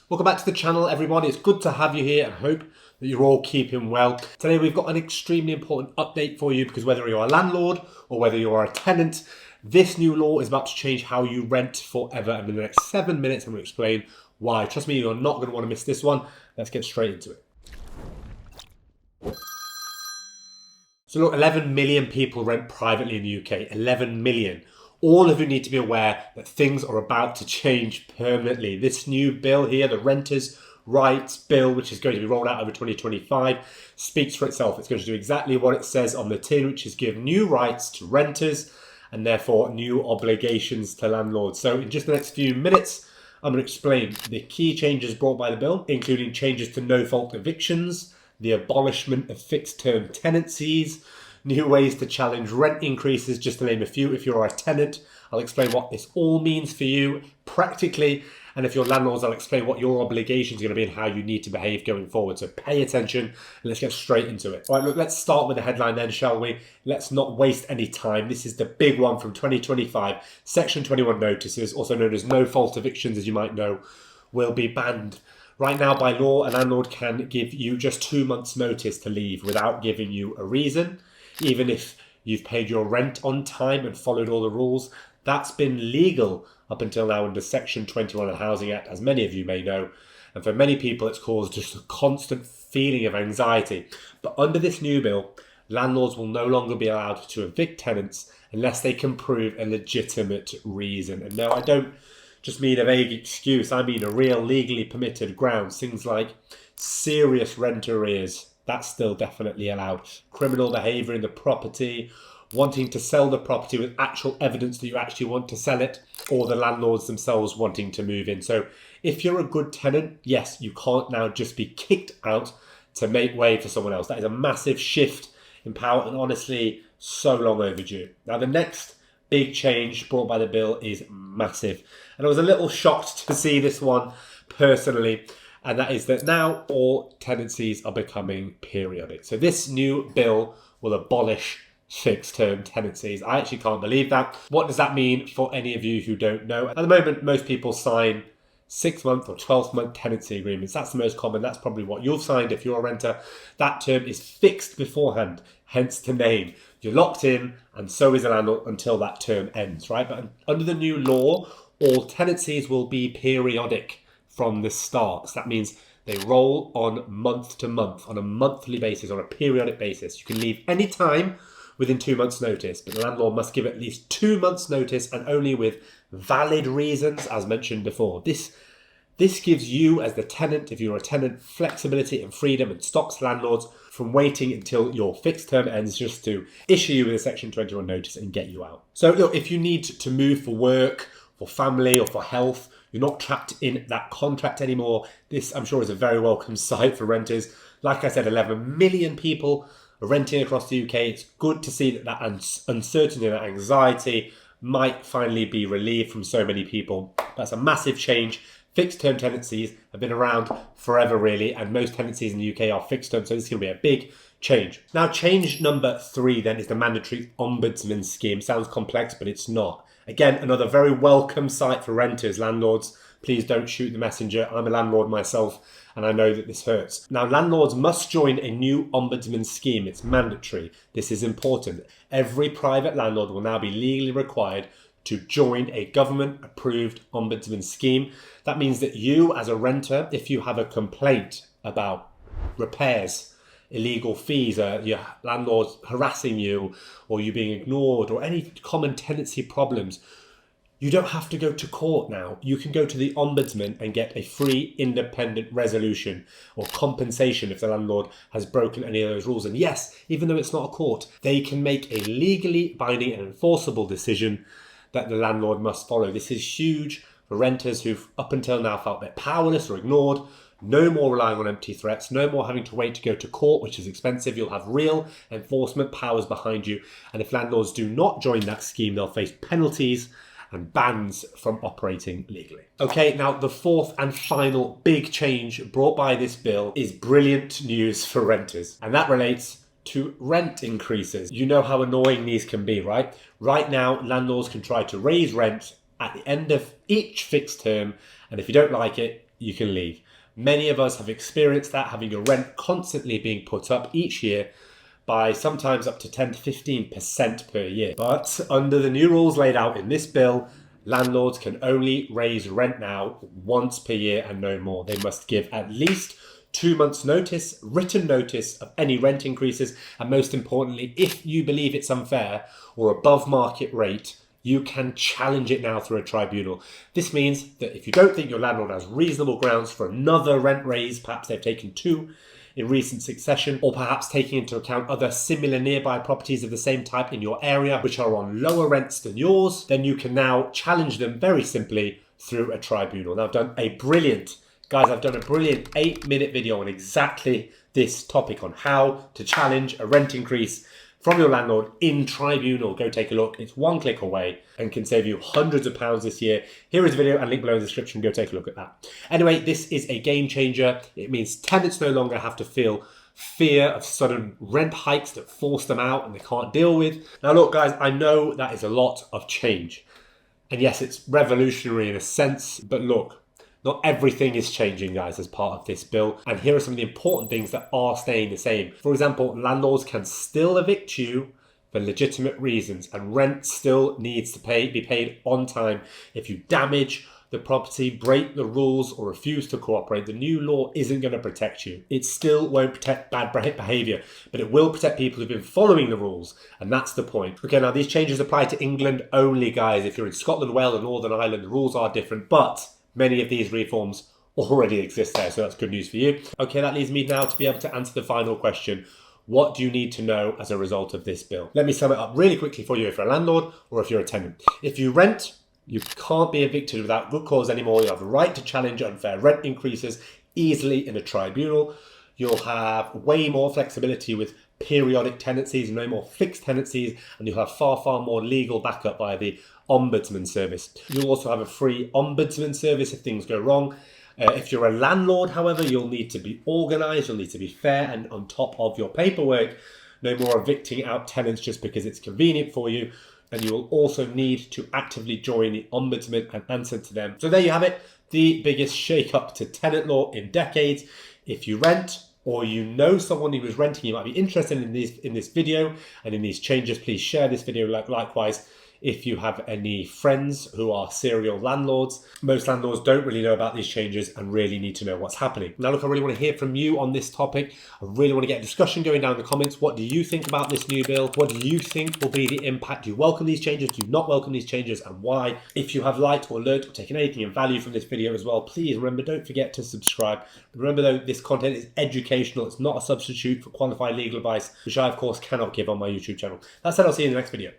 Welcome back to the channel, everyone. It's good to have you here and I hope that you're all keeping well. Today we've got an extremely important update for you because whether you're a landlord or whether you're a tenant, this new law is about to change how you rent forever. And in the next 7 minutes, I'm going to explain why. Trust me, you're not going to want to miss this one. Let's get straight into it. So look, 11 million people rent privately in the UK. 11 million. All of you need to be aware that things are about to change permanently. This new bill here, the Renters' Rights Bill, which is going to be rolled out over 2025, speaks for itself. It's going to do exactly what it says on the tin, which is give new rights to renters and therefore new obligations to landlords. So in just the next few minutes, I'm going to explain the key changes brought by the bill, including changes to no-fault evictions, the abolishment of fixed-term tenancies, new ways to challenge rent increases, just to name a few. If you're a tenant, I'll explain what this all means for you practically. And if you're landlords, I'll explain what your obligations are going to be and how you need to behave going forward. So pay attention and let's get straight into it. All right, look, let's start with the headline then, shall we? Let's not waste any time. This is the big one from 2025. Section 21 notices, also known as no-fault evictions, as you might know, will be banned. Right now, by law, a landlord can give you just 2 months' notice to leave without giving you a reason. Even if you've paid your rent on time and followed all the rules. That's been legal up until now under Section 21 of the Housing Act, as many of you may know. And for many people, it's caused just a constant feeling of anxiety. But under this new bill, landlords will no longer be allowed to evict tenants unless they can prove a legitimate reason. And no, I don't just mean a vague excuse. I mean a real legally permitted grounds. Things like serious rent arrears. That's still definitely allowed. Criminal behaviour in the property, wanting to sell the property with actual evidence that you actually want to sell it, or the landlords themselves wanting to move in. So if you're a good tenant, yes, you can't now just be kicked out to make way for someone else. That is a massive shift in power and honestly so long overdue. Now the next big change brought by the bill is massive. And I was a little shocked to see this one personally. And that is that now all tenancies are becoming periodic. So this new bill will abolish fixed-term tenancies. I actually can't believe that. What does that mean for any of you who don't know? At the moment, most people sign 6-month or 12-month tenancy agreements. That's the most common. That's probably what you've signed if you're a renter. That term is fixed beforehand, hence the name. You're locked in, and so is the landlord until that term ends, right? But under the new law, all tenancies will be periodic from the start. So that means they roll on month to month, on a monthly basis, on a periodic basis. You can leave any time within 2 months' notice, but the landlord must give at least 2 months' notice and only with valid reasons, as mentioned before. This gives you, as the tenant, if you're a tenant, flexibility and freedom and stops landlords from waiting until your fixed term ends just to issue you with a Section 21 notice and get you out. So look, if you need to move for work, for family or for health, you're not trapped in that contract anymore. This, I'm sure, is a very welcome sight for renters. Like I said, 11 million people are renting across the UK. It's good to see that uncertainty and that anxiety might finally be relieved from so many people. That's a massive change. Fixed term tenancies have been around forever, really, and most tenancies in the UK are fixed term, so this is going to be a big change. Now, change number 3 then is the mandatory Ombudsman scheme. Sounds complex, but it's not. Again, another very welcome sight for renters, landlords. Please don't shoot the messenger. I'm a landlord myself, and I know that this hurts. Now, landlords must join a new Ombudsman scheme. It's mandatory. This is important. Every private landlord will now be legally required to join a government-approved Ombudsman scheme. That means that you, as a renter, if you have a complaint about repairs, illegal fees, your landlord harassing you, or you being ignored, or any common tenancy problems, you don't have to go to court now. You can go to the Ombudsman and get a free independent resolution or compensation if the landlord has broken any of those rules. And yes, even though it's not a court, they can make a legally binding and enforceable decision that the landlord must follow. This is huge for renters who've up until now felt a bit powerless or ignored. No more relying on empty threats, no more having to wait to go to court, which is expensive. You'll have real enforcement powers behind you. And if landlords do not join that scheme, they'll face penalties and bans from operating legally. Okay, now the fourth and final big change brought by this bill is brilliant news for renters. And that relates to rent increases. You know how annoying these can be, right? Right now, landlords can try to raise rent at the end of each fixed term. And if you don't like it, you can leave. Many of us have experienced that, having your rent constantly being put up each year by sometimes up to 10 to 15% per year. But under the new rules laid out in this bill, landlords can only raise rent now once per year and no more. They must give at least 2 months notice, written notice of any rent increases, and most importantly, if you believe it's unfair or above market rate, you can challenge it now through a tribunal. This means that if you don't think your landlord has reasonable grounds for another rent raise, perhaps they've taken 2 in recent succession, or perhaps taking into account other similar nearby properties of the same type in your area which are on lower rents than yours, then you can now challenge them very simply through a tribunal. Now I've done a brilliant 8-minute video on exactly this topic, on how to challenge a rent increase from your landlord in tribunal. Go take a look. It's 1 click away and can save you hundreds of pounds this year. Here is a video and link below in the description. Go take a look at that. Anyway, this is a game changer. It means tenants no longer have to feel fear of sudden rent hikes that force them out and they can't deal with. Now look guys, I know that is a lot of change. And yes, it's revolutionary in a sense, but look, not everything is changing, guys, as part of this bill. And here are some of the important things that are staying the same. For example, landlords can still evict you for legitimate reasons, and rent still needs to be paid on time. If you damage the property, break the rules, or refuse to cooperate, the new law isn't going to protect you. It still won't protect bad behaviour, but it will protect people who've been following the rules, and that's the point. Okay, now these changes apply to England only, guys. If you're in Scotland, Wales, or Northern Ireland, the rules are different, but many of these reforms already exist there, so that's good news for you. Okay, that leaves me now to be able to answer the final question. What do you need to know as a result of this bill? Let me sum it up really quickly for you if you're a landlord or if you're a tenant. If you rent, you can't be evicted without good cause anymore. You have a right to challenge unfair rent increases easily in a tribunal. You'll have way more flexibility with periodic tenancies, no more fixed tenancies, and you'll have far more legal backup via the Ombudsman service. You'll also have a free Ombudsman service if things go wrong. If you're a landlord, however, you'll need to be organised, you'll need to be fair and on top of your paperwork. No more evicting out tenants just because it's convenient for you. And you will also need to actively join the Ombudsman and answer to them. So there you have it, the biggest shake-up to tenant law in decades. If you rent, or you know someone who is renting, you might be interested in this video and in these changes, please share this video. Likewise, if you have any friends who are serial landlords. Most landlords don't really know about these changes and really need to know what's happening. Now look, I really want to hear from you on this topic. I really want to get a discussion going down in the comments. What do you think about this new bill? What do you think will be the impact? Do you welcome these changes? Do you not welcome these changes, and why? If you have liked or learned or taken anything in value from this video as well, please remember, don't forget to subscribe. Remember though, this content is educational. It's not a substitute for qualified legal advice, which I of course cannot give on my YouTube channel. That said, I'll see you in the next video.